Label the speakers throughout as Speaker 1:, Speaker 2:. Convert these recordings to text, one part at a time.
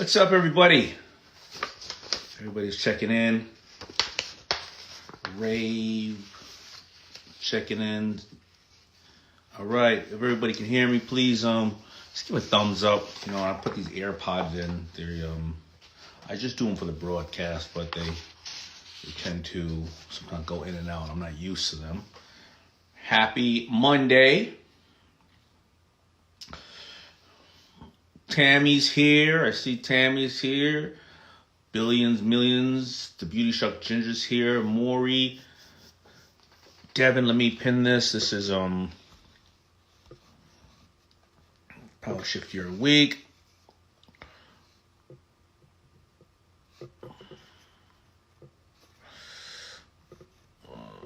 Speaker 1: What's up, everybody? Everybody's checking in. Rave, checking in. All right, if everybody can hear me, please just give a thumbs up. You know, I put these AirPods in. They're I just do them for the broadcast, but they tend to sometimes go in and out. I'm not used to them. Happy Monday. Tammy's here. I see Tammy's here. Billions, Millions. The Beauty Shark Ginger's here. Maury. Devin, let me pin this. This is Power Shift Your Week.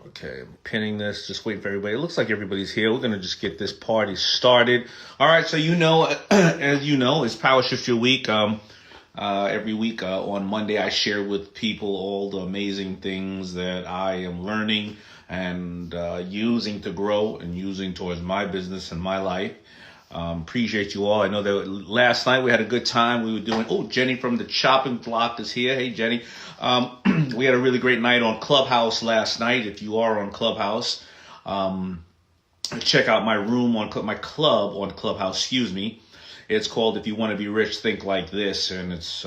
Speaker 1: Okay, I'm pinning this. Just waiting for everybody. It looks like everybody's here. We're going to just get this party started. All right, so you know, as you know, it's Power Shift Your Week. Every week on Monday, I share with people all the amazing things that I am learning and using to grow and using towards my business and my life. Appreciate you all. I know that last night we had a good time. We were doing, Jenny from the chopping block is here. Hey, Jenny. We had a really great night on Clubhouse last night. If you are on Clubhouse, check out my room on my club on Clubhouse, excuse me. It's called If You Want to Be Rich, Think Like This. And it's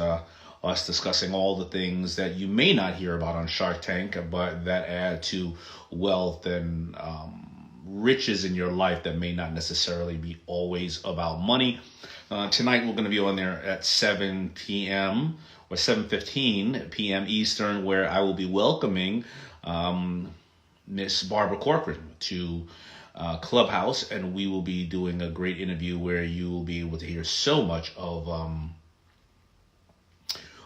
Speaker 1: us discussing all the things that you may not hear about on Shark Tank, but that add to wealth and riches in your life that may not necessarily be always about money. Tonight we're going to be on there at 7 p.m. or 7:15 p.m. Eastern, where I will be welcoming Miss Barbara Corcoran to Clubhouse, and we will be doing a great interview where you will be able to hear so much of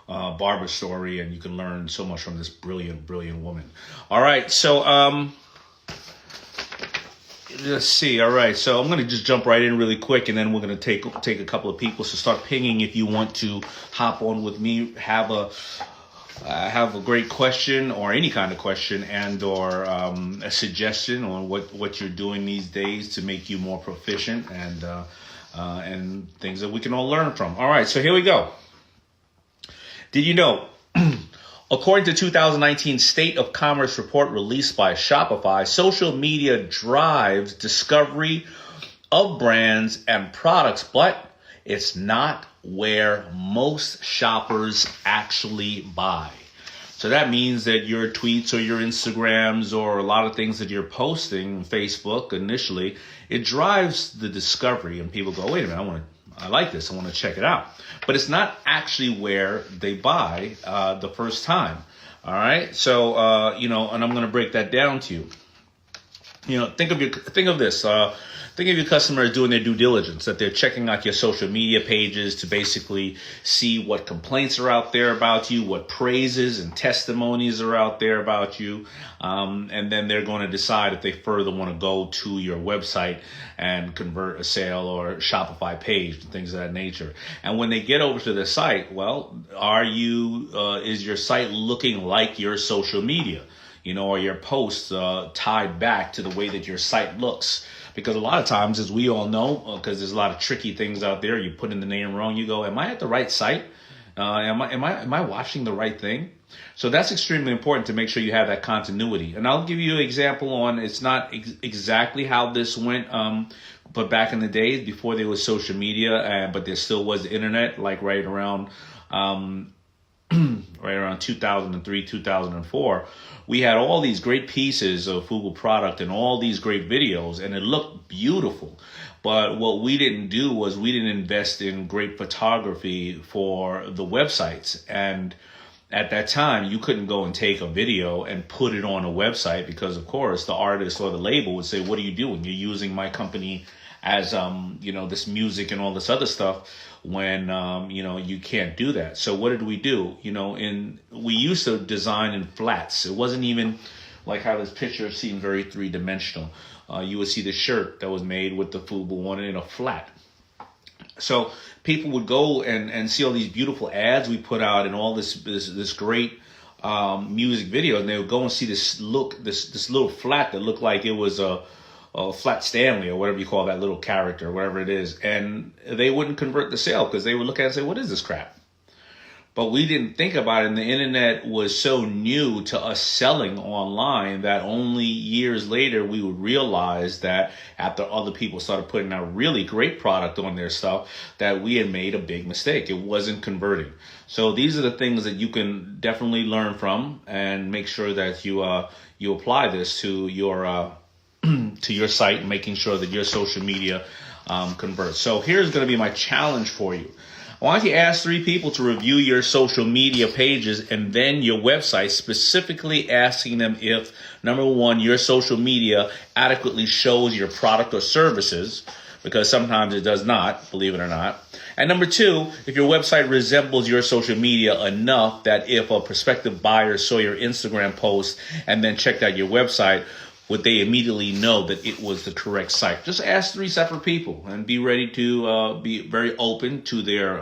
Speaker 1: Barbara's story, and you can learn so much from this brilliant woman. All right, so let's see. All right, so I'm going to just jump right in really quick, and then we're going to take a couple of people. So start pinging if you want to hop on with me, have a great question or any kind of question and or a suggestion on what you're doing these days to make you more proficient and things that we can all learn from. All right, so here we go. Did you know? According to 2019 State of Commerce report released by Shopify, social media drives discovery of brands and products, but it's not where most shoppers actually buy. So that means that your tweets or your Instagrams or a lot of things that you're posting on Facebook initially, it drives the discovery and people go, wait a minute, I like this. I want to check it out. But it's not actually where they buy the first time. All right. So, and I'm going to break that down to you. Think of this. Think of your customers doing their due diligence, that they're checking out your social media pages to basically see what complaints are out there about you, what praises and testimonies are out there about you. And then they're going to decide if they further want to go to your website and convert a sale or Shopify page, things of that nature. And when they get over to the site, well, is your site looking like your social media? Or your posts tied back to the way that your site looks. Because a lot of times, as we all know, because there's a lot of tricky things out there, you put in the name wrong, you go, am I at the right site? Am I watching the right thing? So that's extremely important to make sure you have that continuity. And I'll give you an example on, it's not exactly how this went, but back in the days before there was social media, but there still was the internet, like right around 2003, 2004, we had all these great pieces of Fugu product and all these great videos, and it looked beautiful. But what we didn't do was we didn't invest in great photography for the websites. And at that time, you couldn't go and take a video and put it on a website because, of course, the artist or the label would say, what are you doing? You're using my company as, this music and all this other stuff when, you can't do that. So what did we do? We used to design in flats. It wasn't even like how this picture seemed very three-dimensional. You would see the shirt that was made with the Fubu one in a flat. So people would go and see all these beautiful ads we put out and all this great music video, and they would go and see this little flat that looked like it was a Flat Stanley or whatever you call that little character, whatever it is, and they wouldn't convert the sale because they would look at it and say, what is this crap? But we didn't think about it, and the internet was so new to us selling online that only years later we would realize that after other people started putting out really great product on their stuff, that we had made a big mistake. It wasn't converting. So these are the things that you can definitely learn from, and make sure that you apply this to your to your site, making sure that your social media converts. So here's going to be my challenge for you. I want you to ask 3 people to review your social media pages and then your website, specifically asking them if, number 1, your social media adequately shows your product or services, because sometimes it does not, believe it or not. And number 2, if your website resembles your social media enough that if a prospective buyer saw your Instagram post and then checked out your website, would they immediately know that it was the correct site? Just ask 3 separate people and be ready to be very open to their,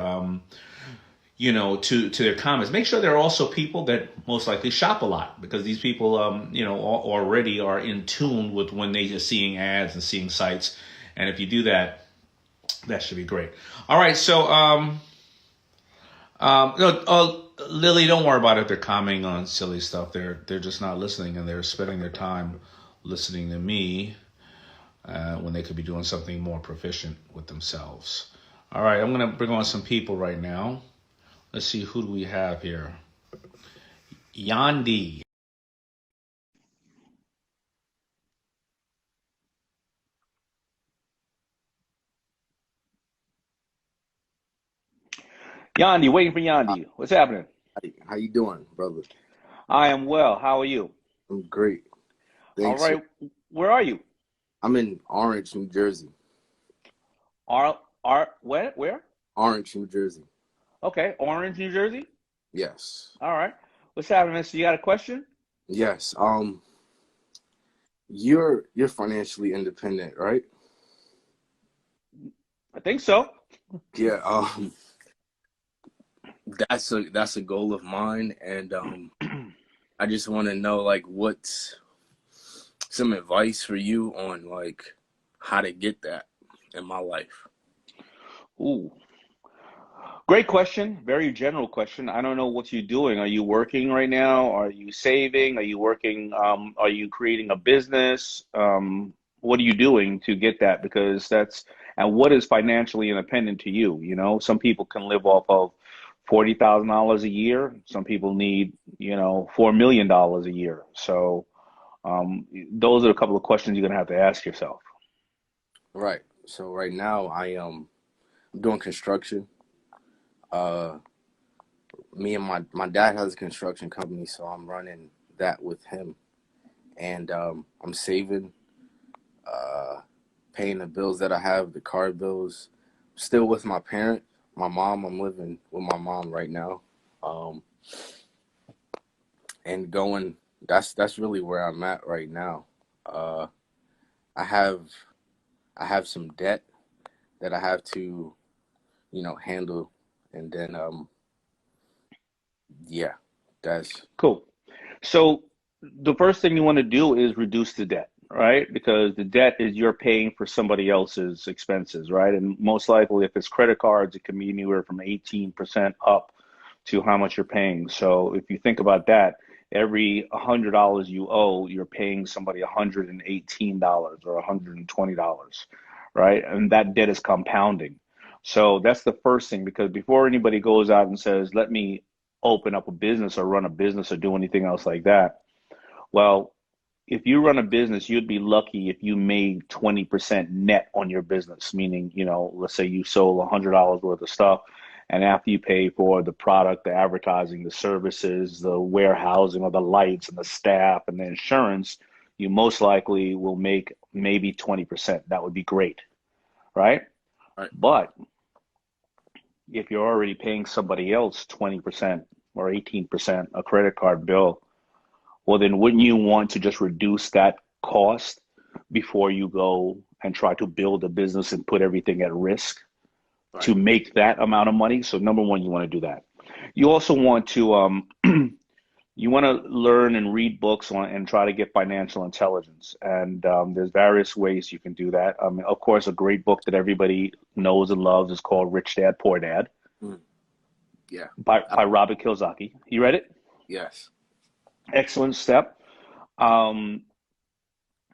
Speaker 1: to their comments. Make sure there are also people that most likely shop a lot, because these people, already are in tune with when they are seeing ads and seeing sites. And if you do that, that should be great. All right. So, Lily, don't worry about it. They're commenting on silly stuff. They're just not listening, and they're spending their time listening to me when they could be doing something more proficient with themselves. All right, I'm going to bring on some people right now. Let's see, who do we have here? Yandi. Yandi, waiting for Yandi. What's happening?
Speaker 2: How you doing, brother?
Speaker 1: I am well. How are you?
Speaker 2: I'm great.
Speaker 1: All
Speaker 2: Thanks.
Speaker 1: right. Where are you?
Speaker 2: I'm in Orange, New Jersey.
Speaker 1: Where?
Speaker 2: Orange, New Jersey.
Speaker 1: Okay, Orange, New Jersey.
Speaker 2: Yes.
Speaker 1: All right. What's happening, mister? You got a question?
Speaker 2: Yes. You're financially independent, right?
Speaker 1: I think so.
Speaker 2: Yeah. That's a goal of mine, and I just want to know, like, what's some advice for you on, like, how to get that in my life?
Speaker 1: Ooh. Great question. Very general question. I don't know what you're doing. Are you working right now? Are you saving? Are you working? Are you creating a business? What are you doing to get that? Because and what is financially independent to you? You know, some people can live off of $40,000 a year. Some people need, $4 million a year. So those are a couple of questions you're going to have to ask yourself.
Speaker 2: Right. So right now I'm doing construction. Uh, Me and my dad has a construction company, so I'm running that with him, and I'm saving, uh, paying the bills that I have, the car bills. Still with my parent, my mom. I'm living with my mom right now, um, and going. That's really where I'm at right now. Uh, I have I have some debt that I have to handle, and then yeah, that's
Speaker 1: Cool. So the first thing you want to do is reduce the debt, right? Because the debt is you're paying for somebody else's expenses, right? And most likely, if it's credit cards, it can be anywhere from 18% up to how much you're paying. So if you think about that, every $100 you owe, you're paying somebody $118 or $120, right? And that debt is compounding. So that's the first thing, because before anybody goes out and says, let me open up a business or run a business or do anything else like that, well, if you run a business, you'd be lucky if you made 20% net on your business, meaning, let's say you sold $100 worth of stuff, and after you pay for the product, the advertising, the services, the warehousing or the lights and the staff and the insurance, you most likely will make maybe 20%. That would be great, right?
Speaker 2: right.
Speaker 1: But if you're already paying somebody else 20% or 18% a credit card bill, well, then wouldn't you want to just reduce that cost before you go and try to build a business and put everything at risk
Speaker 2: Right.
Speaker 1: to make that amount of money? So number one, you want to do that. You also want to you want to learn and read books on and try to get financial intelligence. And there's various ways you can do that. Of course, a great book that everybody knows and loves is called Rich Dad, Poor Dad.
Speaker 2: Mm. Yeah.
Speaker 1: by Robert Kiyosaki. You read it?
Speaker 2: Yes.
Speaker 1: Excellent step. Um,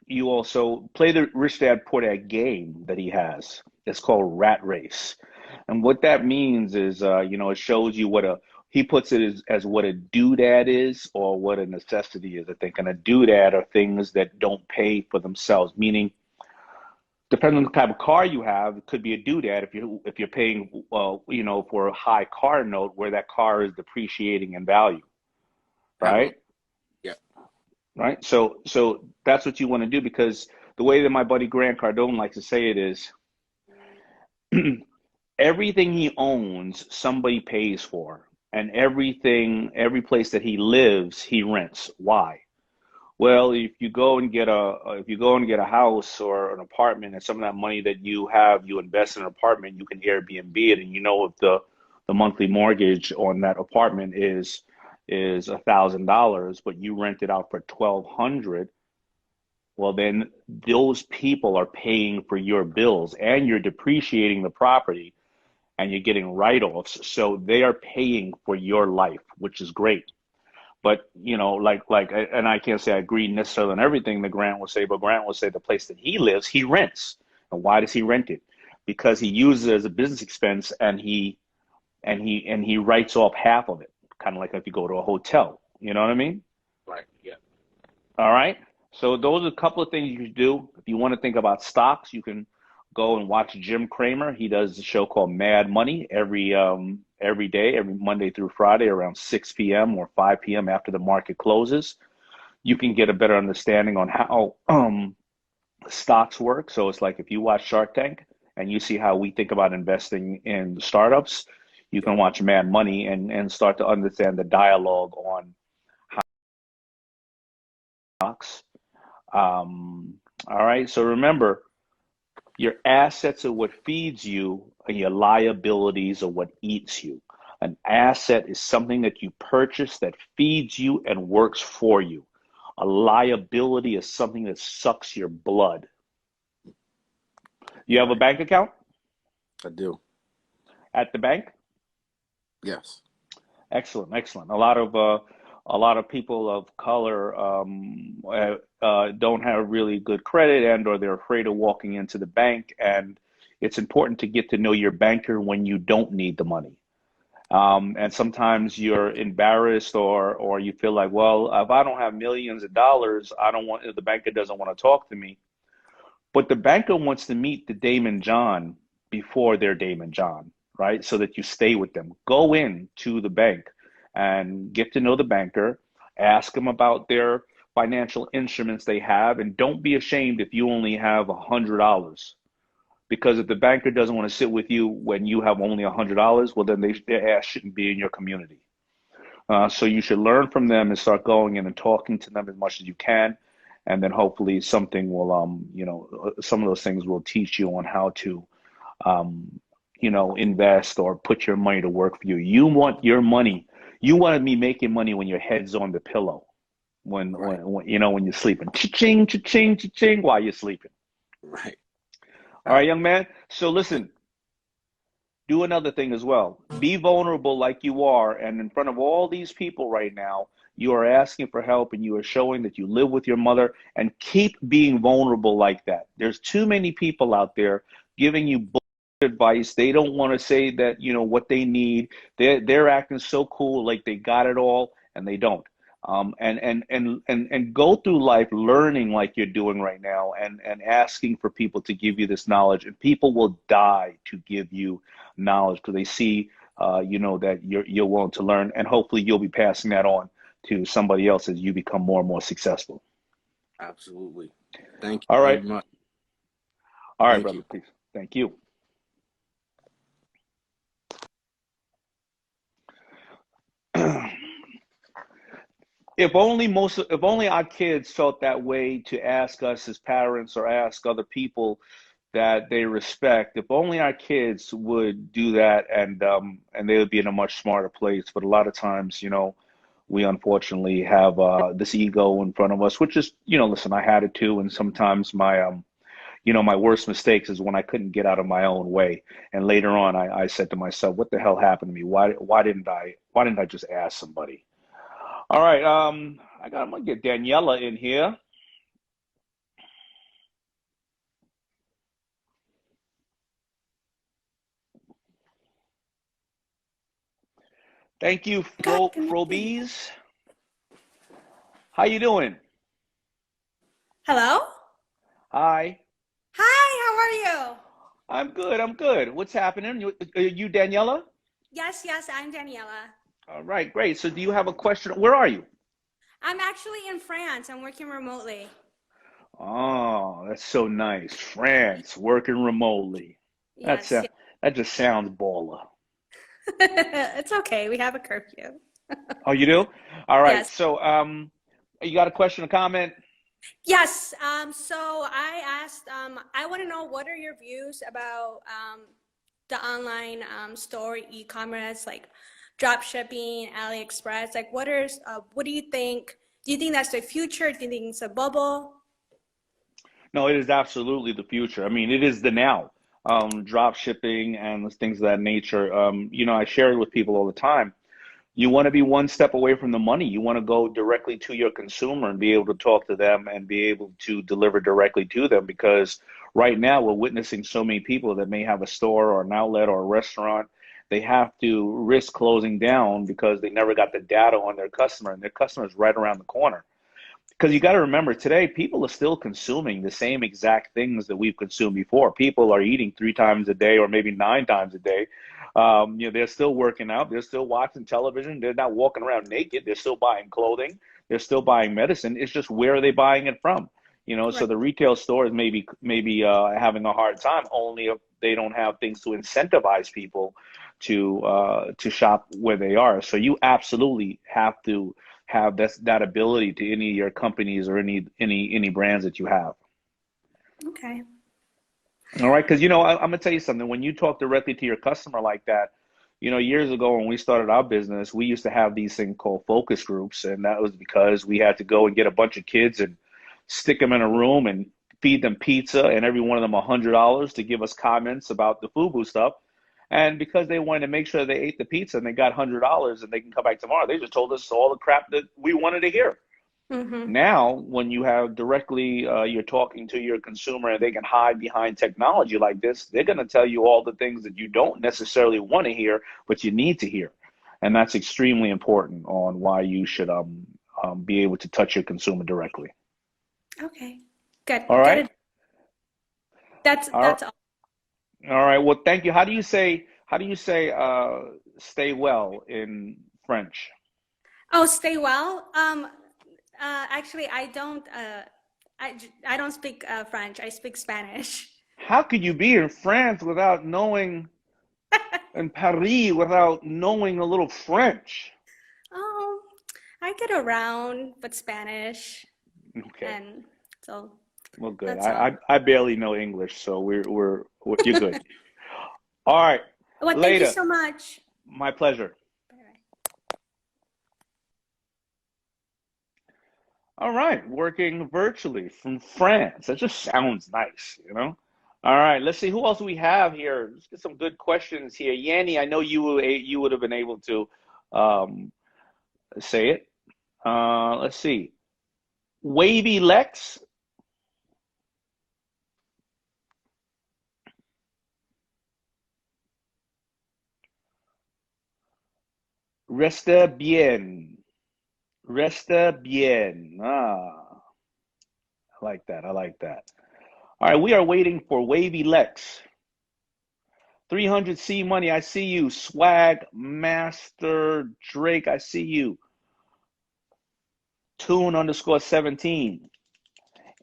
Speaker 1: you also play the Rich Dad Poor Dad game that he has. It's called Rat Race. And what that means is, it shows you what he puts it as what a doodad is or what a necessity is, I think. And a doodad are things that don't pay for themselves, meaning depending on the type of car you have, it could be a doodad if you're paying, for a high car note where that car is depreciating in value,
Speaker 2: Have a
Speaker 1: right?
Speaker 2: yeah.
Speaker 1: Right. So that's what you want to do, because the way that my buddy Grant Cardone likes to say it is everything he owns, somebody pays for, and every place that he lives, he rents. Why? Well, if you go and get a house or an apartment, and some of that money that you have, you invest in an apartment, you can Airbnb it, and if the monthly mortgage on that apartment is $1,000, but you rent it out for 1,200, well, then those people are paying for your bills, and you're depreciating the property, and you're getting write-offs, so they are paying for your life, which is great. But and I can't say I agree necessarily on everything that Grant will say, but Grant will say the place that he lives, he rents. And why does he rent it? Because he uses it as a business expense, and he writes off half of it, kind of like if you go to a hotel. You know what I mean?
Speaker 2: Right. Yeah.
Speaker 1: All right. So those are a couple of things you can do. If you want to think about stocks, you can go and watch Jim Cramer. He does a show called Mad Money every day, every Monday through Friday around 6 p.m. or 5 p.m. after the market closes. You can get a better understanding on how stocks work. So it's like if you watch Shark Tank and you see how we think about investing in startups, you
Speaker 2: Yeah.
Speaker 1: can watch Mad Money and start to understand the dialogue on stocks. All right. So remember, your assets are what feeds you, and your liabilities are what eats you. An asset is something that you purchase that feeds you and works for you. A liability is something that sucks your blood. You have a
Speaker 2: Right.
Speaker 1: bank account
Speaker 2: I do.
Speaker 1: at the bank?
Speaker 2: Yes.
Speaker 1: Excellent, excellent. A lot of people of color don't have really good credit, or they're afraid of walking into the bank. And it's important to get to know your banker when you don't need the money. And sometimes you're embarrassed, or you feel like, well, if I don't have millions of dollars, I don't want the banker doesn't want to talk to me. But the banker wants to meet the Daymond John before they're Daymond John, right? So that you stay with them. Go in to the bank and get to know the banker. Ask them about their financial instruments they have, and don't be ashamed if you only have $100. Because if the banker doesn't want to sit with you when you have only $100, well, then their ass shouldn't be in your community. So you should learn from them and start going in and talking to them as much as you can, and then hopefully something will, some of those things will teach you on how to, um, invest or put your money to work for you. You want your money. You want to be making money when your head's on the pillow,
Speaker 2: Right.
Speaker 1: when you're sleeping, cha-ching, cha-ching, cha-ching, while you're sleeping.
Speaker 2: Right.
Speaker 1: All
Speaker 2: Uh,
Speaker 1: right, young man. So listen, do another thing as well. Be vulnerable like you are, and in front of all these people right now, you are asking for help, and you are showing that you live with your mother, and keep being vulnerable like that. There's too many people out there giving you bullshit advice. They don't want to say that, what they need. They're acting so cool like they got it all, and they don't. And go through life learning like you're doing right now, and asking for people to give you this knowledge, and people will die to give you knowledge because they see, that you're willing to learn, and hopefully you'll be passing that on to somebody else as you become more and more successful.
Speaker 2: Absolutely. Thank
Speaker 1: All
Speaker 2: you
Speaker 1: right,
Speaker 2: very much.
Speaker 1: all right,
Speaker 2: Thank
Speaker 1: brother.
Speaker 2: you.
Speaker 1: Peace. Thank you. If only our kids felt that way to ask us as parents or ask other people that they respect. If only our kids would do that, and they would be in a much smarter place. But a lot of times, we unfortunately have this ego in front of us, which is, listen, I had it too, and sometimes my worst mistakes is when I couldn't get out of my own way. And later on, I said to myself, what the hell happened to me? Why didn't I just ask somebody? All right, I'm gonna get Daniela in here. Thank you,
Speaker 3: Got connected.
Speaker 1: Frobees. How you doing?
Speaker 3: Hello?
Speaker 1: Hi.
Speaker 3: Hi, how are you?
Speaker 1: I'm good. I'm good. What's happening? You Daniela?
Speaker 3: Yes, I'm Daniela.
Speaker 1: All right, great. So do you have a question? Where are you?
Speaker 3: I'm actually in France. I'm working remotely.
Speaker 1: Oh, that's so nice. France, working remotely. That's
Speaker 3: Yes,
Speaker 1: that just sounds baller.
Speaker 3: it's okay. We have a curfew.
Speaker 1: Oh, you do? All right.
Speaker 3: Yes.
Speaker 1: So, you got a question, a comment?
Speaker 3: Yes. So I asked, I want to know what are your views about the online store e-commerce, like drop shipping, AliExpress? Like what do you think? Do you think that's the future? Do you think it's a bubble?
Speaker 1: No, it is absolutely the future. I mean, it is the now. Drop shipping and things of that nature. I share it with people all the time. You want to be one step away from the money. You want to go directly to your consumer and be able to talk to them and be able to deliver directly to them, because right now we're witnessing so many people that may have a store or an outlet or a restaurant. They have to risk closing down because they never got the data on their customer, and their customer is right around the corner. Because you got to remember, today people are still consuming the same exact things that we've consumed before. People are eating 3 times a day or maybe 9 times a day. They're still working out. They're still watching television. They're not walking around naked. They're still buying clothing. They're still buying medicine. It's just, where are they buying it from? So
Speaker 3: Right.
Speaker 1: the retail stores maybe having a hard time, only if they don't have things to incentivize people to shop where they are. So you absolutely have to have that ability to any of your companies or any brands that you have.
Speaker 3: Okay.
Speaker 1: All right, because I'm gonna tell you something. When you talk directly to your customer like that, years ago when we started our business, we used to have these things called focus groups, and that was because we had to go and get a bunch of kids and stick them in a room and feed them pizza, and every one of them $100 to give us comments about the FUBU stuff. And because they wanted to make sure they ate the pizza and they got $100 and they can come back tomorrow, they just told us all the crap that we wanted to hear.
Speaker 3: Mm-hmm.
Speaker 1: Now, when you have directly, you're talking to your consumer and they can hide behind technology like this, they're going to tell you all the things that you don't necessarily want to hear, but you need to hear. And that's extremely important on why you should be able to touch your consumer directly.
Speaker 3: Okay. Good.
Speaker 1: All
Speaker 3: Got
Speaker 1: right.
Speaker 3: it. That's
Speaker 1: All right.
Speaker 3: that's all.
Speaker 1: All right. Well, thank you. How do you say stay well in French?
Speaker 3: Oh, stay well. Actually, I don't speak French. I speak Spanish.
Speaker 1: How could you be in France without knowing, in Paris without knowing a little French?
Speaker 3: Oh, I get around with Spanish,
Speaker 1: Okay.
Speaker 3: and so
Speaker 1: Well, good.
Speaker 3: that's all.
Speaker 1: I barely know English, so you're good. All right.
Speaker 3: Well, thank you
Speaker 1: Later.
Speaker 3: so much.
Speaker 1: My pleasure.
Speaker 3: Bye.
Speaker 1: All right. Working virtually from France. That just sounds nice. All right. Let's see who else we have here. Let's get some good questions here. Yanni, I know you would have been able to um, say it. Let's see. Wavy Lex. Resta bien. Resta bien. I like that. I like that. All right, we are waiting for Wavy Lex. 300C Money, I see you. Swag Master Drake, I see you. Tune_17.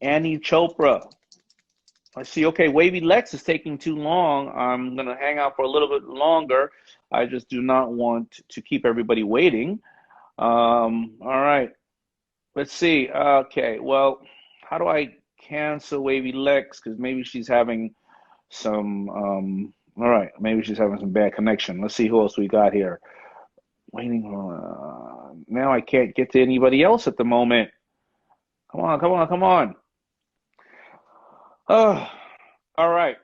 Speaker 1: Annie Chopra, I see. Okay, Wavy Lex is taking too long. I'm going to hang out for a little bit longer. I just do not want to keep everybody waiting. All right, let's see. Okay, well, how do I cancel Wavy Lex? Because maybe she's having some all right, maybe she's having some bad connection. Let's see who else we got here. Waiting for now I can't get to anybody else at the moment. Come on, come on, come on. Oh, All right.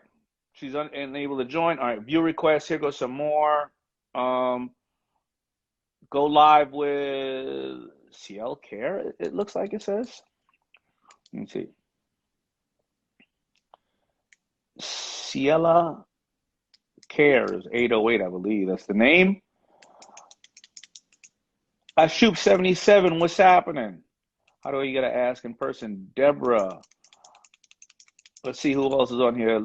Speaker 1: She's unable to join. All right. View request. Here goes some more. Go live with CL Care. It looks like it says. Let me see. Ciela Cares 808, I believe. That's the name. Shoop 77. What's happening? How do I get to ask in person? Deborah. Let's see who else is on here.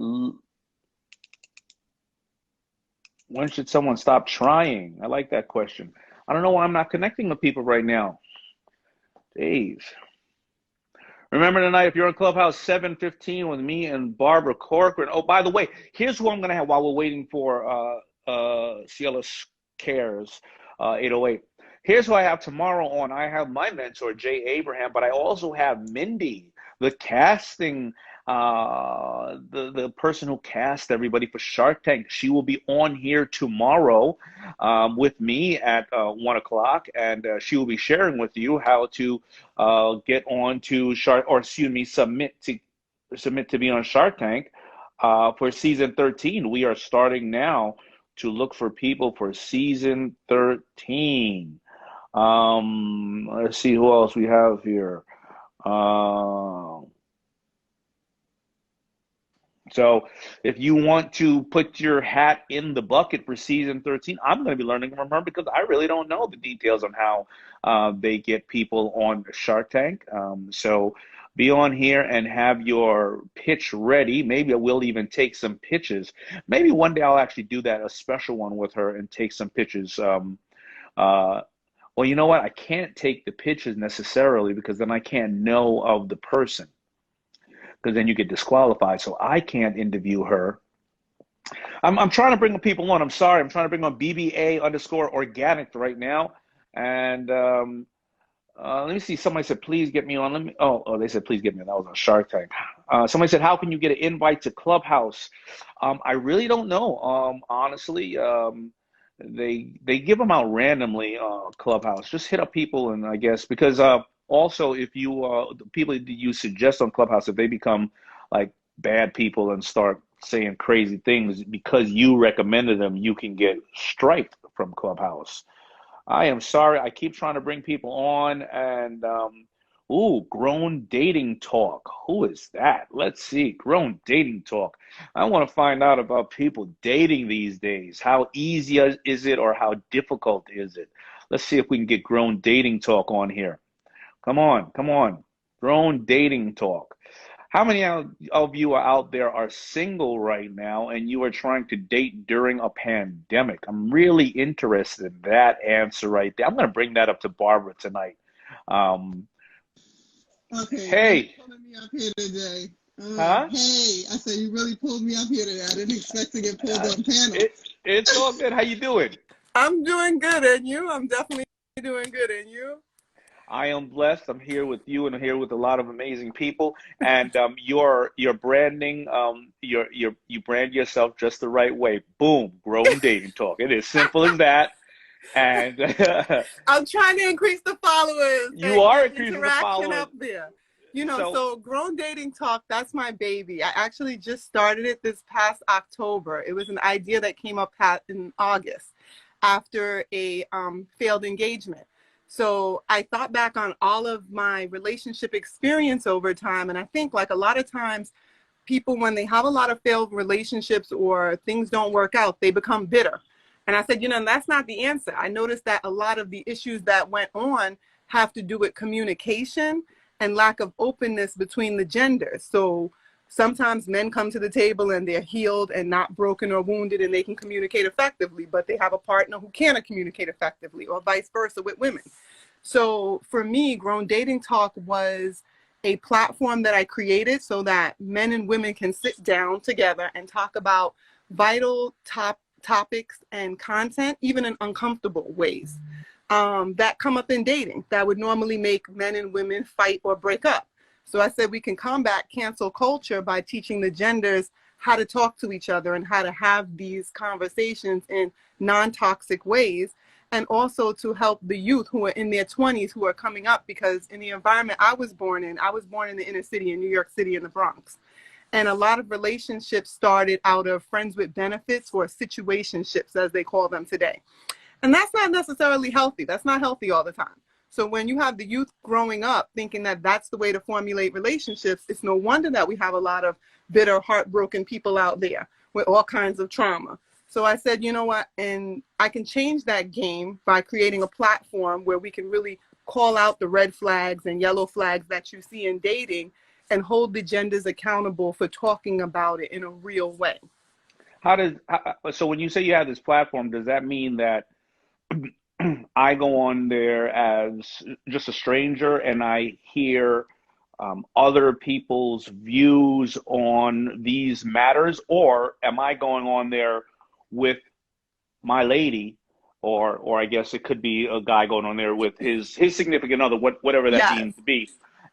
Speaker 1: When should someone stop trying? I like that question. I don't know why I'm not connecting with people right now. Dave. Remember tonight, if you're on Clubhouse, 7:15 with me and Barbara Corcoran. Oh, by the way, here's who I'm going to have while we're waiting for Ciela Cares 808. Here's who I have tomorrow on. I have my mentor, Jay Abraham, but I also have Mindy, the casting, the person who cast everybody for Shark Tank. She will be on here tomorrow with me at 1 o'clock, and she will be sharing with you how to get on to Shark, or excuse me, submit to be on Shark Tank for season 13. We are starting now to look for people for season 13. Let's see who else we have here. So if you want to put your hat in the bucket for season 13, I'm going to be learning from her because I really don't know the details on how they get people on Shark Tank. So be on here and have your pitch ready. Maybe we'll even take some pitches. Maybe one day I'll actually do that, a special one with her, and take some pitches. Well, you know what? I can't take the pitches necessarily because then I can't know of the person, because then you get disqualified. So I can't interview her. I'm trying to bring people on. I'm sorry. I'm trying to bring on BBA_organic right now. And let me see. Somebody said, please get me on. They said, please get me on. That was on Shark Tank. Somebody said, how can you get an invite to Clubhouse? I really don't know. Honestly, they give them out randomly, Clubhouse. Just hit up people, and I guess because also if you the people that you suggest on Clubhouse, if they become like bad people and start saying crazy things because you recommended them, you can get striked from Clubhouse. I am sorry. I keep trying to bring people on, and grown dating talk. Who is that? Let's see. Grown dating talk. I want to find out about people dating these days. How easy is it, or how difficult is it? Let's see if we can get grown dating talk on here. Come on, come on. Grown dating talk. How many of you are out there are single right now and you are trying to date during a pandemic? I'm really interested in that answer right there. I'm going to bring that up to Barbara tonight.
Speaker 4: Okay,
Speaker 1: Hey.
Speaker 4: you pulling me up here today.
Speaker 1: Huh?
Speaker 4: Hey, I said you really pulled me up here today. I didn't expect to get pulled on panel.
Speaker 1: It's all good. How you doing?
Speaker 4: I'm doing good, and you? I'm definitely doing good, and you?
Speaker 1: I am blessed. I'm here with you, and I'm here with a lot of amazing people. And your branding, you brand yourself just the right way. Boom, grown dating talk. It is simple as that. And
Speaker 4: I'm trying to increase the followers.
Speaker 1: You are increasing the
Speaker 4: interaction
Speaker 1: followers
Speaker 4: up there. You know, so Grown Dating Talk, that's my baby. I actually just started it this past October. It was an idea that came up in August after a failed engagement. So I thought back on all of my relationship experience over time, and I think like a lot of times people, when they have a lot of failed relationships or things don't work out, they become bitter. And I said, that's not the answer. I noticed that a lot of the issues that went on have to do with communication and lack of openness between the genders. So sometimes men come to the table and they're healed and not broken or wounded, and they can communicate effectively, but they have a partner who can't communicate effectively, or vice versa with women. So for me, Grown Dating Talk was a platform that I created so that men and women can sit down together and talk about vital topics and content, even in uncomfortable ways, that come up in dating that would normally make men and women fight or break up. So I said we can combat cancel culture by teaching the genders how to talk to each other and how to have these conversations in non-toxic ways, and also to help the youth who are in their 20s who are coming up, because in the environment I was born in the inner city in New York City in the Bronx. And a lot of relationships started out of friends with benefits or situationships, as they call them today. And that's not necessarily healthy. That's not healthy all the time. So when you have the youth growing up thinking that that's the way to formulate relationships, it's no wonder that we have a lot of bitter, heartbroken people out there with all kinds of trauma. So I said, you know what? And I can change that game by creating a platform where we can really call out the red flags and yellow flags that you see in dating and hold the genders accountable for talking about it in a real way.
Speaker 1: So when you say you have this platform, does that mean that I go on there as just a stranger and I hear other people's views on these matters, or am I going on there with my lady, or I guess it could be a guy going on there with his significant other, whatever that
Speaker 4: Yes.
Speaker 1: means to be,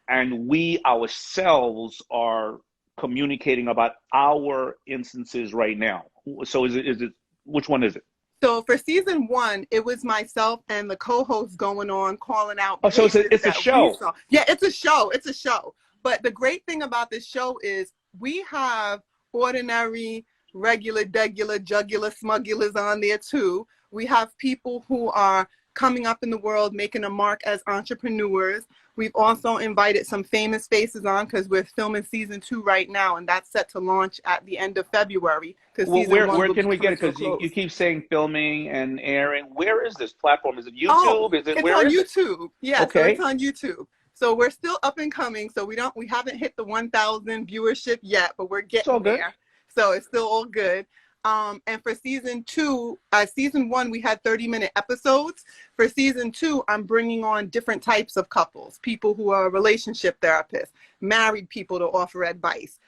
Speaker 1: and we ourselves are communicating about our instances right now? So is it which one is it?
Speaker 4: So for season 1, it was myself and the co-host going on, calling out.
Speaker 1: Oh, so it's a show.
Speaker 4: Yeah, it's a show. It's a show. But the great thing about this show is we have ordinary, regular, degular, jugular, smugulars on there too. We have people who are coming up in the world, making a mark as entrepreneurs. We've also invited some famous faces on because we're filming season 2 right now, and that's set to launch at the end of February.
Speaker 1: Well, where can we get it? Because you keep saying filming and airing. Where is this platform? Is it YouTube?
Speaker 4: Oh,
Speaker 1: Is it
Speaker 4: it's
Speaker 1: where
Speaker 4: on
Speaker 1: is
Speaker 4: YouTube.
Speaker 1: it?
Speaker 4: Yeah,
Speaker 1: Okay.
Speaker 4: so it's on YouTube. So we're still up and coming. So we haven't hit the 1,000 viewership yet, but we're getting there. So it's still all good. And for season 2, season 1, we had 30-minute episodes. For season 2, I'm bringing on different types of couples, people who are relationship therapists, married people to offer advice,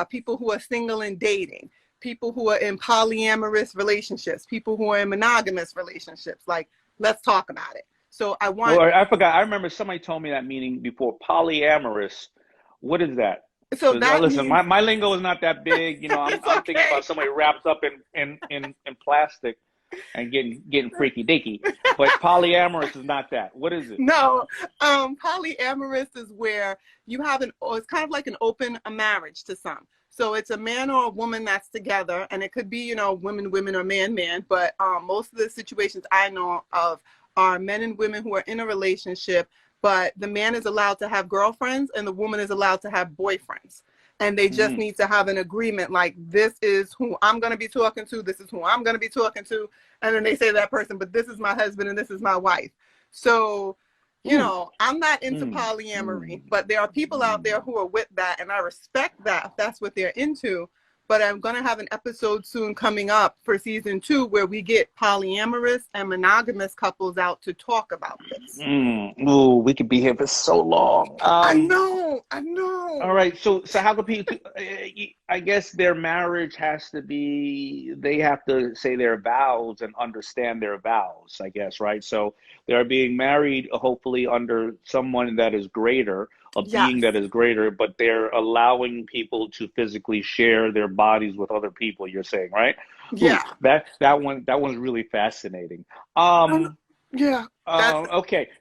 Speaker 4: people who are single and dating, people who are in polyamorous relationships, people who are in monogamous relationships. Like, let's talk about it. So I want.
Speaker 1: Well, I forgot. I remember somebody told me that meaning before. Polyamorous. What is that?
Speaker 4: So that
Speaker 1: listen,
Speaker 4: means...
Speaker 1: my lingo is not that big. You know, I'm thinking about somebody wrapped up in plastic and getting freaky dicky. But polyamorous is not that. What is it?
Speaker 4: No, polyamorous is where you have it's kind of like an open marriage to some. So it's a man or a woman that's together, and it could be, you know, women or man. But most of the situations I know of are men and women who are in a relationship, but the man is allowed to have girlfriends and the woman is allowed to have boyfriends. And they just need to have an agreement, like, this is who I'm going to be talking to, this is who I'm going to be talking to. And then they say to that person, but this is my husband and this is my wife. So, you know, I'm not into polyamory, but there are people out there who are with that, and I respect that if that's what they're into. But I'm going to have an episode soon coming up for season 2 where we get polyamorous and monogamous couples out to talk about this.
Speaker 1: Ooh, we could be here for so long.
Speaker 4: I know.
Speaker 1: All right. So how could people, I guess their marriage has to be, they have to say their vows and understand their vows, I guess, right? So they're being married, hopefully under someone that is greater, a being that is greater, but they're allowing people to physically share their bodies with other people, you're saying, right?
Speaker 4: Yeah.
Speaker 1: Ooh, that one's really fascinating. Okay.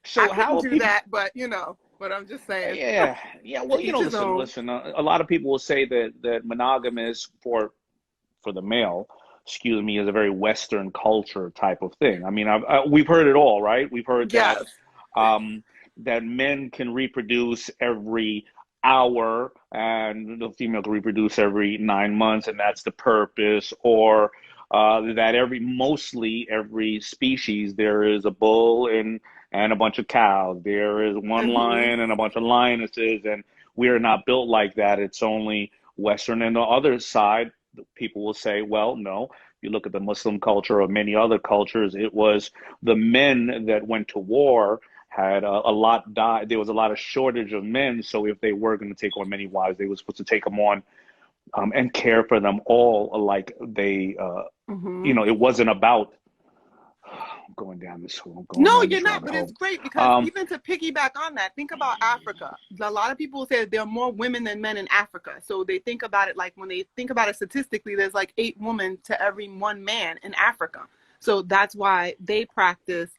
Speaker 1: So
Speaker 4: I
Speaker 1: how
Speaker 4: do
Speaker 1: people
Speaker 4: that, but you know, what I'm just saying.
Speaker 1: Yeah. Well, you know, listen. A lot of people will say that monogamous for the male, excuse me, is a very Western culture type of thing. I mean, we've heard it all, right? We've heard that that men can reproduce every hour and the female can reproduce every 9 months, and that's the purpose. Or that mostly every species there is a bull and a bunch of cows. There is one lion and a bunch of lionesses, and we are not built like that. It's only Western. And the other side, people will say, well, no. You look at the Muslim culture or many other cultures, it was the men that went to war had a lot died. There was a lot of shortage of men. So if they were going to take on many wives, they were supposed to take them on and care for them all like they, you know, it wasn't about going down this hole.
Speaker 4: No, you're not, but it's great because even to piggyback on that, think about Africa. A lot of people say there are more women than men in Africa. So they think about it like, when they think about it statistically, there's like 8 women to every 1 man in Africa. So that's why they practice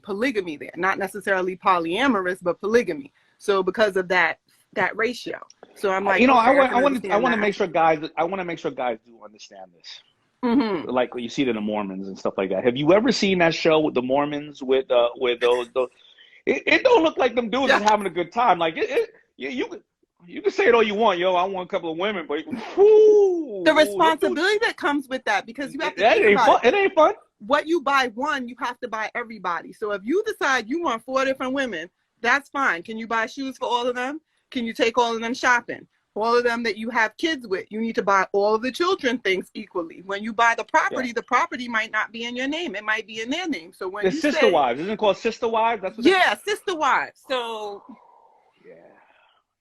Speaker 4: polygamy there, not necessarily polyamorous, but polygamy. So because of that ratio. So I'm like,
Speaker 5: You know,
Speaker 4: okay, I
Speaker 5: I
Speaker 4: can
Speaker 5: want to
Speaker 4: understand that.
Speaker 5: make sure guys. I want to make sure guys do understand this.
Speaker 4: Mm-hmm.
Speaker 5: Like you see it in the Mormons and stuff like that. Have you ever seen that show with the Mormons with those it don't look like them dudes is
Speaker 4: Yeah.
Speaker 5: having a good time. Like you can say it all you want, yo. I want a couple of women, but whoo,
Speaker 4: The
Speaker 5: them dudes,
Speaker 4: responsibility that comes with that, because you have to
Speaker 5: that
Speaker 4: think
Speaker 5: ain't
Speaker 4: about
Speaker 5: fun.
Speaker 4: it.
Speaker 5: It ain't fun.
Speaker 4: What you buy one, you have to buy everybody. So if you decide you want 4 different women, that's fine. Can you buy shoes for all of them? Can you take all of them shopping? All of them that you have kids with, you need to buy all of the children things equally. When you buy the
Speaker 5: Yeah.
Speaker 4: property might not be in your name. It might be in their name. So when
Speaker 5: The
Speaker 4: you
Speaker 5: sister
Speaker 4: say,
Speaker 5: wives, isn't it called sister wives? That's what.
Speaker 4: yeah, sister wives. So
Speaker 5: Yeah,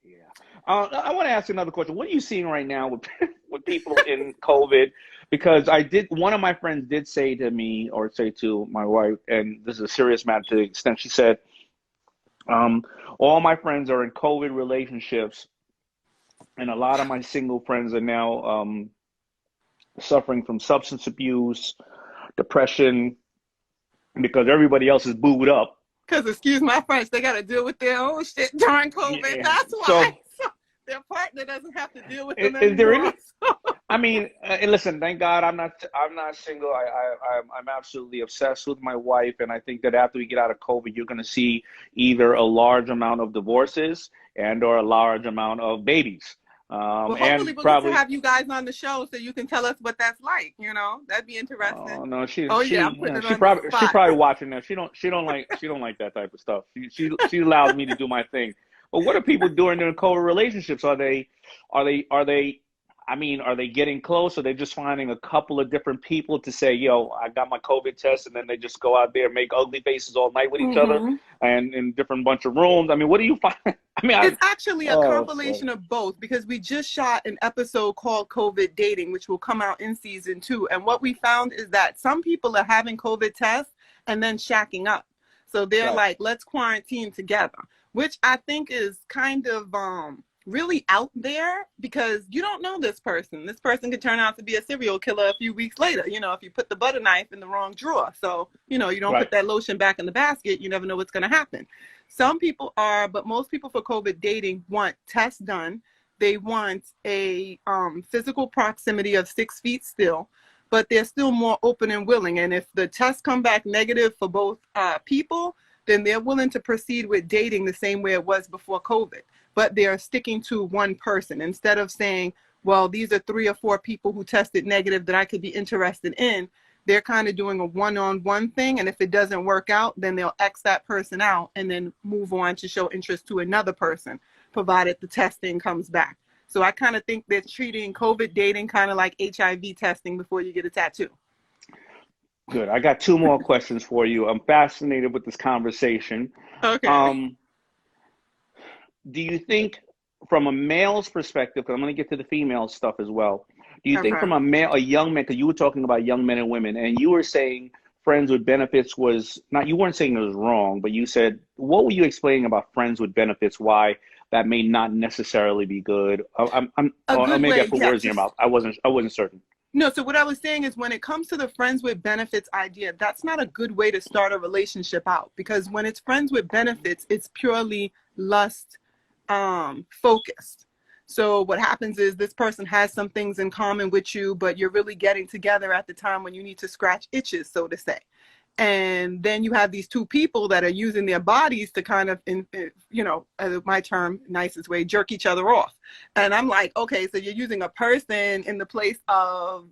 Speaker 5: yeah. I want to ask you another question. What are you seeing right now with with people in COVID? Because one of my friends did say to me, or say to my wife, and this is a serious matter to the extent she said, all my friends are in COVID relationships, and a lot of my single friends are now suffering from substance abuse, depression, because everybody else is booed up.
Speaker 4: because, excuse my French, they got to deal with their own shit during COVID.
Speaker 5: Yeah.
Speaker 4: That's
Speaker 5: So,
Speaker 4: why. So their partner doesn't have to deal with them
Speaker 5: is there
Speaker 4: anymore.
Speaker 5: any? I mean, listen. Thank God, I'm not single. I'm absolutely obsessed with my wife, and I think that after we get out of COVID, you're going to see either a large amount of divorces or a large amount of babies.
Speaker 4: Well, hopefully
Speaker 5: And
Speaker 4: we'll get to
Speaker 5: probably.
Speaker 4: have you guys on the show so you can tell us what that's like. That'd be interesting.
Speaker 5: Oh no,
Speaker 4: Oh yeah, I'm putting it on the
Speaker 5: she
Speaker 4: spot.
Speaker 5: probably watching that. She don't like that type of stuff. She allows me to do my thing. But what are people doing in their COVID relationships? Are they I mean, are they getting close? Are they just finding a couple of different people to say, yo, I got my COVID test, and then they just go out there and make ugly faces all night with each other and in different bunch of rooms? I mean, what do you find? I mean,
Speaker 4: It's actually a compilation of both, because we just shot an episode called COVID Dating, which will come out in season 2. And what we found is that some people are having COVID tests and then shacking up. So they're like, let's quarantine together, which I think is kind of really out there, because you don't know this person. This person could turn out to be a serial killer a few weeks later, if you put the butter knife in the wrong drawer. So, you don't put that lotion back in the basket, you never know what's going to happen. Some people are, but most people for COVID dating want tests done. They want a physical proximity of 6 feet still, but they're still more open and willing. And if the tests come back negative for both people, then they're willing to proceed with dating the same way it was before COVID. But they're sticking to one person instead of saying, well, these are 3 or 4 people who tested negative that I could be interested in. They're kind of doing a one-on-one thing. And if it doesn't work out, then they'll X that person out and then move on to show interest to another person, provided the testing comes back. So I kind of think they're treating COVID dating kind of like HIV testing before you get a tattoo.
Speaker 5: Good. I got 2 more questions for you. I'm fascinated with this conversation.
Speaker 4: Okay.
Speaker 5: Do you think, from a male's perspective, because I'm going to get to the female stuff as well, do you think from a young man, because you were talking about young men and women, and you were saying friends with benefits was not, you weren't saying it was wrong, but you said, what were you explaining about friends with benefits, why that may not necessarily be good? Maybe I put words in your mouth. I wasn't certain.
Speaker 4: No, so what I was saying is, when it comes to the friends with benefits idea, that's not a good way to start a relationship out, because when it's friends with benefits, it's purely lust focused. So what happens is this person has some things in common with you, but you're really getting together at the time when you need to scratch itches, so to say. And then you have these 2 people that are using their bodies to kind of, my term, nicest way, jerk each other off. And I'm like, okay, so you're using a person in the place of,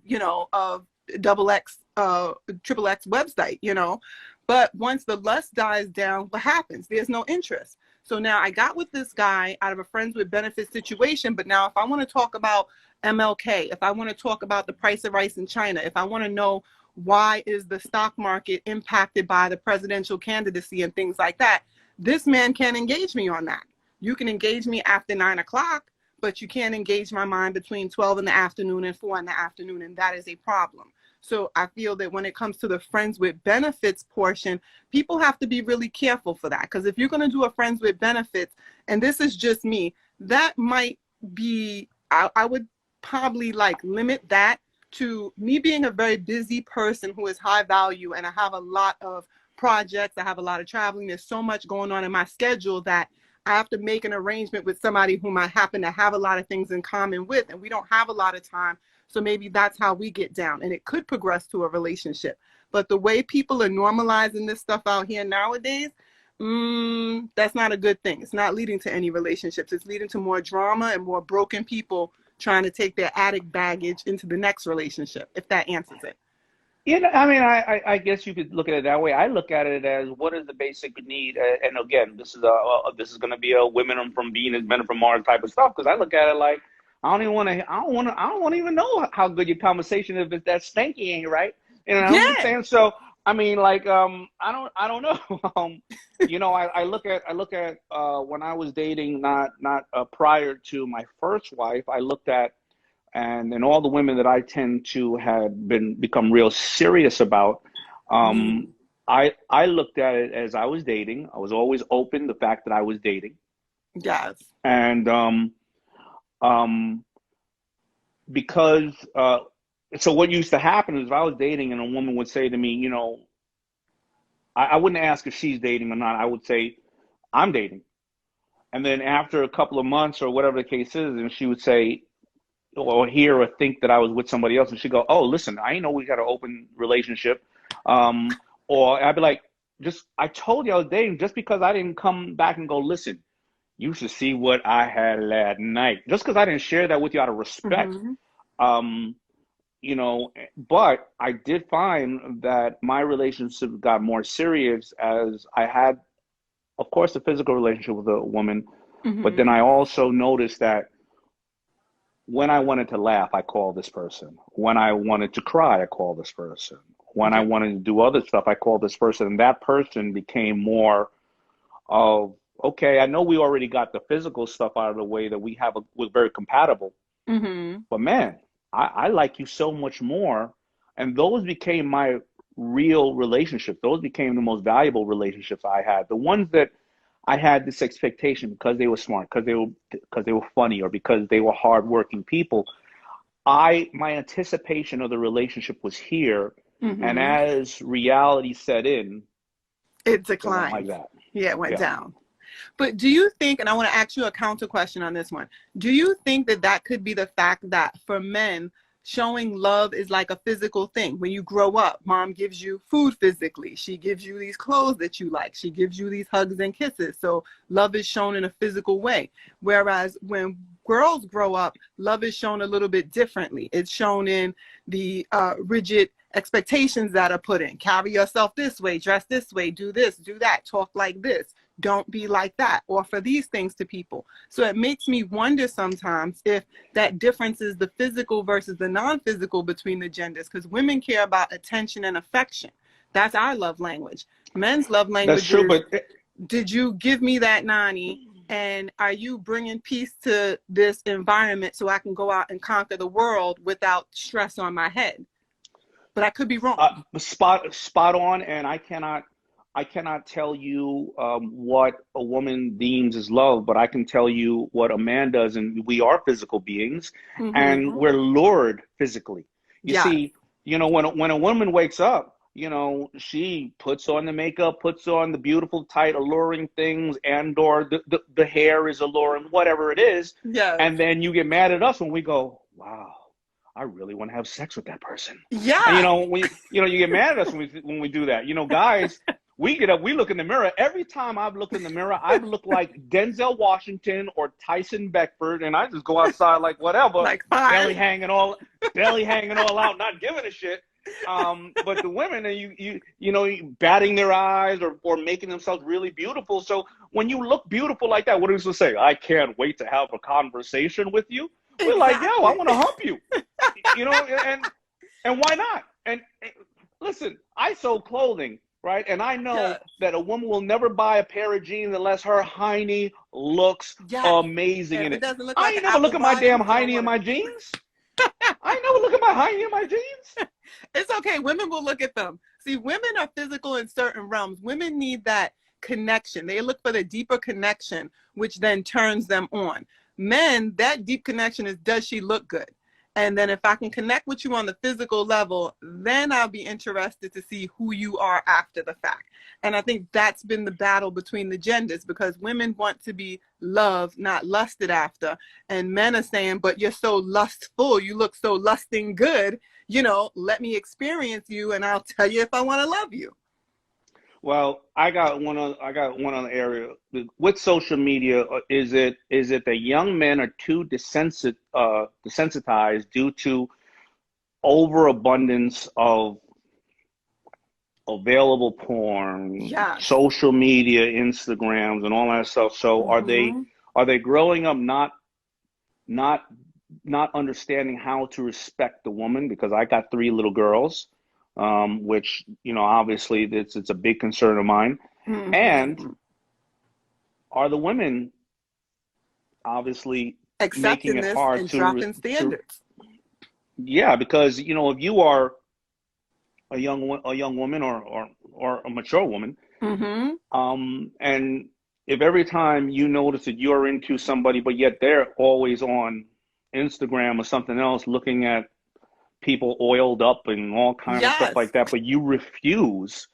Speaker 4: of XXX, XXX website, But once the lust dies down, what happens? There's no interest. So now I got with this guy out of a friends with benefits situation. But now if I want to talk about MLK, if I want to talk about the price of rice in China, if I want to know why is the stock market impacted by the presidential candidacy and things like that, this man can't engage me on that. You can engage me after 9 o'clock, but you can't engage my mind between 12 in the afternoon and 4 in the afternoon. And that is a problem. So I feel that when it comes to the friends with benefits portion, people have to be really careful for that. Because if you're going to do a friends with benefits, and this is just me, that might be, I would probably limit that to me being a very busy person who is high value, and I have a lot of projects, I have a lot of traveling, there's so much going on in my schedule that I have to make an arrangement with somebody whom I happen to have a lot of things in common with, and we don't have a lot of time. So maybe that's how we get down, and it could progress to a relationship. But the way people are normalizing this stuff out here nowadays, that's not a good thing. It's not leading to any relationships. It's leading to more drama and more broken people trying to take their addict baggage into the next relationship, if that answers it.
Speaker 5: You know, I mean, I guess you could look at it that way. I look at it as what is the basic need, and again, this is going to be a women from Venus, men from Mars type of stuff. Because I look at it like I don't want to even know how good your conversation is if that stanky ain't right. You know what I'm saying? So I mean, like, I don't know. You know, I look at when I was dating, not prior to my first wife, I looked at. And all the women that I tend to have become real serious about, I looked at it as I was dating. I was always open the fact that I was dating.
Speaker 4: Yes.
Speaker 5: And because so what used to happen is if I was dating and a woman would say to me, you know, I wouldn't ask if she's dating or not. I would say, I'm dating. And then after a couple of months or whatever the case is, and she would say, or hear or think that I was with somebody else, and she'd go, oh, listen, I ain't know we got an open relationship. Or I'd be like, I told you I was dating, just because I didn't come back and go, listen, you should see what I had last night. Just because I didn't share that with you out of respect. You know, but I did find that my relationship got more serious as I had, of course, a physical relationship with a woman, but then I also noticed that when I wanted to laugh, I called this person. When I wanted to cry, I called this person. When I wanted to do other stuff, I called this person. And that person became more of, okay, I know we already got the physical stuff out of the way that was very compatible. But man, I like you so much more. And those became my real relationships. Those became the most valuable relationships I had. The ones that I had this expectation because they were smart, because they were funny, or because they were hardworking people. My anticipation of the relationship was here, and as reality set in,
Speaker 4: it declined.
Speaker 5: Like that.
Speaker 4: Yeah, it went down. But do you think, and I want to ask you a counter question on this one, do you think that could be the fact that for men, showing love is like a physical thing? When you grow up, mom gives you food physically. She gives you these clothes that you like. She gives you these hugs and kisses. So love is shown in a physical way. Whereas when girls grow up, love is shown a little bit differently. It's shown in the rigid expectations that are put in. Carry yourself this way, dress this way, do this, do that, talk like this. Don't be like that, offer these things to people. So it makes me wonder sometimes if that difference is the physical versus the non-physical between the genders, because women care about attention and affection. That's our love language. Men's love language
Speaker 5: That's true,
Speaker 4: is,
Speaker 5: but
Speaker 4: did you give me that nanny? And are you bringing peace to this environment so I can go out and conquer the world without stress on my head? But I could be wrong.
Speaker 5: Spot on, and I cannot tell you what a woman deems as love, but I can tell you what a man does, and we are physical beings, and we're lured physically. You see, you know, when a woman wakes up, you know, she puts on the makeup, puts on the beautiful, tight, alluring things, and or the hair is alluring, whatever it is. And then you get mad at us when we go, wow, I really want to have sex with that person. And, you get mad at us when we do that. You know, guys, we get up, we look in the mirror. Every time I've looked in the mirror, I've looked like Denzel Washington or Tyson Beckford, and I just go outside like whatever,
Speaker 4: like
Speaker 5: belly hanging all out, not giving a shit. But the women, you know, batting their eyes or making themselves really beautiful. So when you look beautiful like that, what are we supposed to say? I can't wait to have a conversation with you. We're like, yo, I want to hump you. You know, and why not? And listen, I sold clothing, right? And I know that a woman will never buy a pair of jeans unless her hiney looks amazing in it. I ain't never look at my damn hiney in my jeans. I ain't never look at my hiney in my jeans.
Speaker 4: It's okay. Women will look at them. See, women are physical in certain realms. Women need that connection. They look for the deeper connection, which then turns them on. Men, that deep connection is, does she look good? And then if I can connect with you on the physical level, then I'll be interested to see who you are after the fact. And I think that's been the battle between the genders, because women want to be loved, not lusted after. And men are saying, but you're so lustful, you look so lusting good, you know, let me experience you and I'll tell you if I want to love you.
Speaker 5: Well, I got one other area with social media. Is it that young men are too desensitized due to overabundance of available porn,
Speaker 4: Yes.
Speaker 5: social media, Instagrams, and all that stuff? So are they growing up not understanding how to respect the woman? Because I got 3 little girls, which, you know, obviously it's a big concern of mine. And are the women obviously
Speaker 4: accepting
Speaker 5: making it
Speaker 4: this
Speaker 5: hard
Speaker 4: and
Speaker 5: to
Speaker 4: dropping standards?
Speaker 5: Yeah, because, you know, if you are a young woman or a mature woman, and if every time you notice that you're into somebody, but yet they're always on Instagram or something else looking at people oiled up and all kinds of stuff like that, but you refuse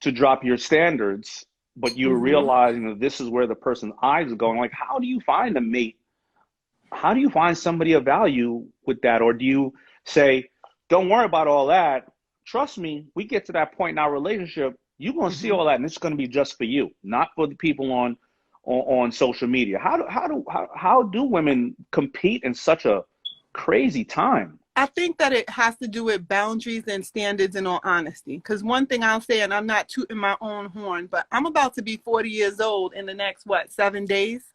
Speaker 5: to drop your standards, but you're realizing that this is where the person's eyes are going. Like, how do you find a mate? How do you find somebody of value with that? Or do you say, don't worry about all that. Trust me, we get to that point in our relationship, you're going to see all that, and it's going to be just for you, not for the people on social media. How do women compete in such a crazy time?
Speaker 4: I think that it has to do with boundaries and standards, in all honesty. Because one thing I'll say, and I'm not tooting my own horn, but I'm about to be 40 years old in the next, 7 days?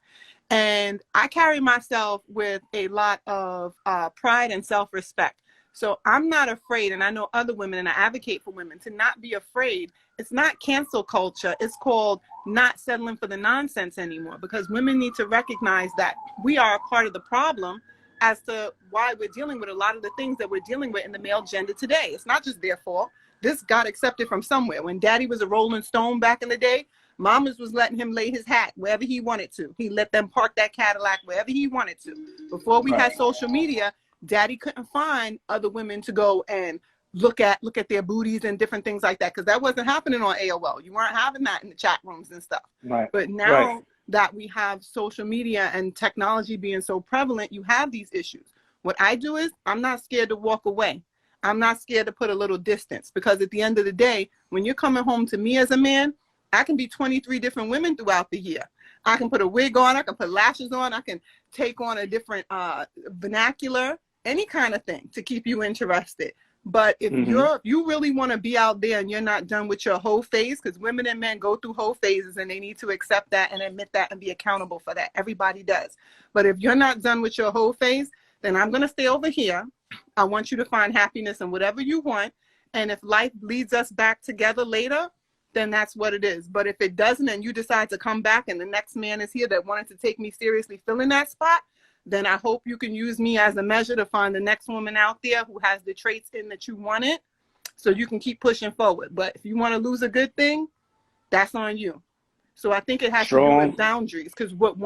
Speaker 4: And I carry myself with a lot of pride and self-respect. So I'm not afraid, and I know other women, and I advocate for women to not be afraid. It's not cancel culture. It's called not settling for the nonsense anymore, because women need to recognize that we are a part of the problem as to why we're dealing with a lot of the things that we're dealing with in the male gender today. It's not just their fault. This got accepted from somewhere. When daddy was a Rolling Stone back in the day, mamas was letting him lay his hat wherever he wanted to. He let them park that Cadillac wherever he wanted to. Before we had social media, daddy couldn't find other women to go and look at their booties and different things like that, because that wasn't happening on AOL. You weren't having that in the chat rooms and stuff. But now that we have social media and technology being so prevalent, you have these issues. What I do is I'm not scared to walk away. I'm not scared to put a little distance, because at the end of the day, when you're coming home to me as a man, I can be 23 different women throughout the year. I can put a wig on, I can put lashes on, I can take on a different vernacular, any kind of thing to keep you interested. But if you really want to be out there and you're not done with your whole phase, because women and men go through whole phases and they need to accept that and admit that and be accountable for that. Everybody does. But if you're not done with your whole phase, then I'm going to stay over here. I want you to find happiness in whatever you want. And if life leads us back together later, then that's what it is. But if it doesn't, and you decide to come back and the next man is here that wanted to take me seriously, fill in that spot, then I hope you can use me as a measure to find the next woman out there who has the traits in that you wanted, so you can keep pushing forward. But if you want to lose a good thing, that's on you. So I think it has to do with boundaries, because what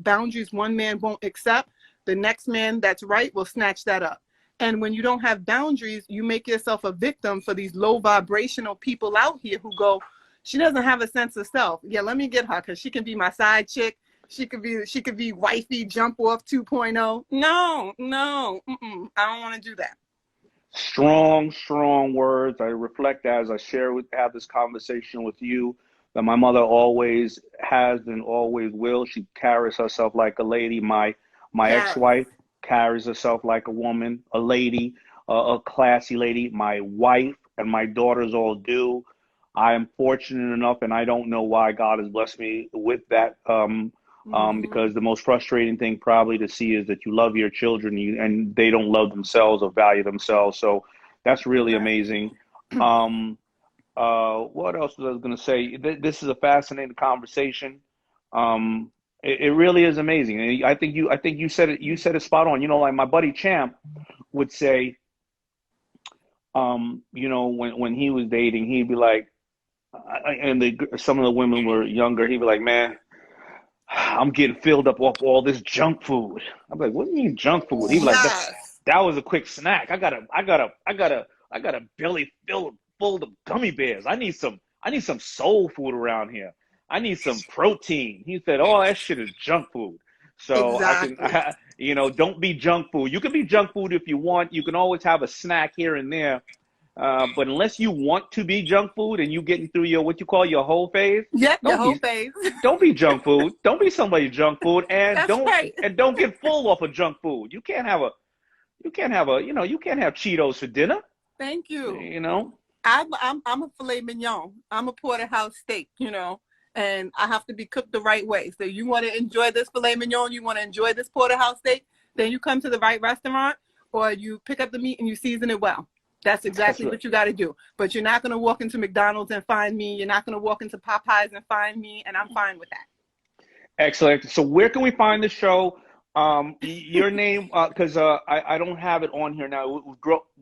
Speaker 4: boundaries one man won't accept, the next man that's right will snatch that up. And when you don't have boundaries, you make yourself a victim for these low vibrational people out here who go, she doesn't have a sense of self. Yeah, let me get her because she can be my side chick. She could be wifey jump off 2.0. No, I don't want to do that.
Speaker 5: Strong words. I reflect as I have this conversation with you, that my mother always has and always will. She carries herself like a lady. My ex-wife carries herself like a woman, a lady, a classy lady. My wife and my daughters all do. I am fortunate enough, and I don't know why God has blessed me with that. Because the most frustrating thing probably to see is that you love your children and they don't love themselves or value themselves. So that's really amazing. What else was I going to say? This is a fascinating conversation. It really is amazing. And I think you said it spot on. You know, like my buddy Champ would say, you know, when he was dating, he'd be like, some of the women were younger. He'd be like, man, I'm getting filled up off all this junk food. I'm like, what do you mean junk food? He's like,
Speaker 4: Yes.
Speaker 5: that was a quick snack. I got a belly filled full of gummy bears. I need some soul food around here. I need some protein. He said, oh, that shit is junk food. So
Speaker 4: Exactly.
Speaker 5: don't be junk food. You can be junk food if you want. You can always have a snack here and there. But unless you want to be junk food and you getting through your what you call your whole phase,
Speaker 4: Yep, your
Speaker 5: don't
Speaker 4: whole
Speaker 5: be
Speaker 4: face.
Speaker 5: don't be junk food. Don't be somebody's junk food, and
Speaker 4: That's right.
Speaker 5: don't get full off of junk food. You can't have Cheetos for dinner.
Speaker 4: Thank you.
Speaker 5: You know.
Speaker 4: I'm a filet mignon. I'm a porterhouse steak, and I have to be cooked the right way. So you want to enjoy this filet mignon, you want to enjoy this porterhouse steak, then you come to the right restaurant, or you pick up the meat and you season it well. That's exactly what you got to do. But you're not going to walk into McDonald's and find me. You're not going to walk into Popeyes and find me, and I'm fine with that.
Speaker 5: Excellent. So where can we find the show? Your name, because I don't have it on here now.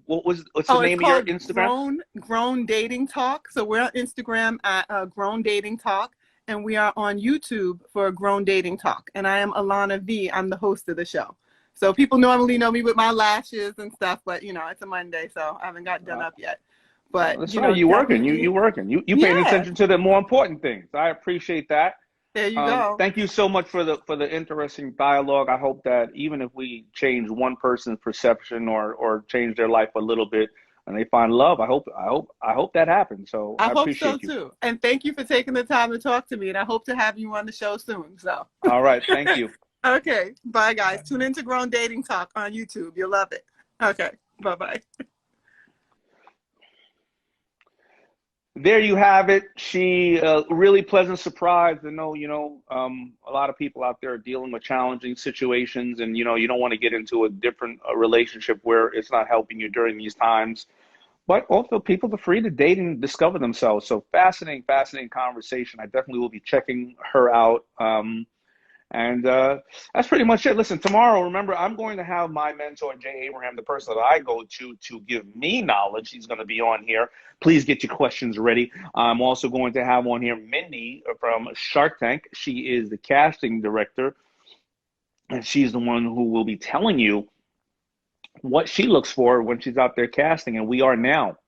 Speaker 5: What's the name of your Instagram?
Speaker 4: Grown Dating Talk. So we're on Instagram at Grown Dating Talk, and we are on YouTube for Grown Dating Talk. And I am Alana V. I'm the host of the show. So people normally know me with my lashes and stuff, but it's a Monday, so I haven't got done up yet. But
Speaker 5: that's right. You working. You working. You paying attention to the more important things. I appreciate that.
Speaker 4: There you go.
Speaker 5: Thank you so much for the interesting dialogue. I hope that even if we change one person's perception or change their life a little bit and they find love, I hope that happens. So I
Speaker 4: hope
Speaker 5: appreciate
Speaker 4: so too. And thank you for taking the time to talk to me. And I hope to have you on the show soon. So.
Speaker 5: All right. Thank you.
Speaker 4: Okay. Bye, guys. Tune into Grown Dating Talk on YouTube. You'll love it. Okay. Bye-bye.
Speaker 5: There you have it. She really pleasant surprise to know, a lot of people out there are dealing with challenging situations, and you don't want to get into a different relationship where it's not helping you during these times. But also, people are free to date and discover themselves. So fascinating conversation. I definitely will be checking her out. And that's pretty much it. Listen, tomorrow, remember, I'm going to have my mentor, Jay Abraham, the person that I go to give me knowledge. He's going to be on here. Please get your questions ready. I'm also going to have on here Mindy from Shark Tank. She is the casting director, and she's the one who will be telling you what she looks for when she's out there casting. And we are now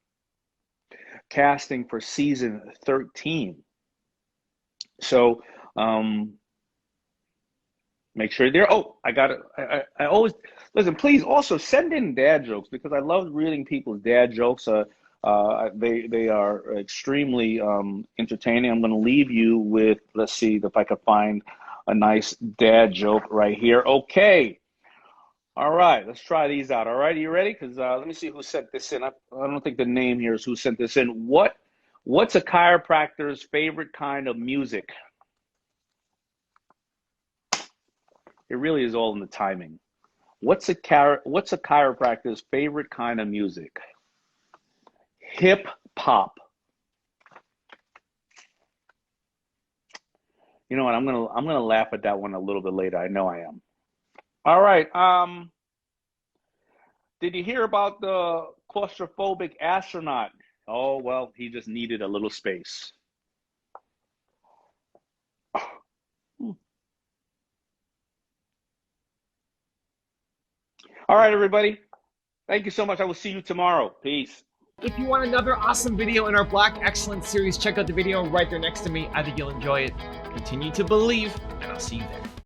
Speaker 5: casting for season 13. So, make sure you're there. Oh, I always listen. Please also send in dad jokes because I love reading people's dad jokes. They are extremely entertaining. I'm going to leave you with, let's see if I can find a nice dad joke right here. Okay. All right, let's try these out. All right, you ready? Because let me see who sent this in. I don't think the name here is who sent this in. What's a chiropractor's favorite kind of music? It really is all in the timing. What's a chiropractor's favorite kind of music? Hip hop. You know what? I'm gonna laugh at that one a little bit later. I know I am. All right. Did you hear about the claustrophobic astronaut? Oh well, he just needed a little space. All right, everybody. Thank you so much. I will see you tomorrow. Peace.
Speaker 6: If you want another awesome video in our Black Excellence series, check out the video right there next to me. I think you'll enjoy it. Continue to believe, and I'll see you there.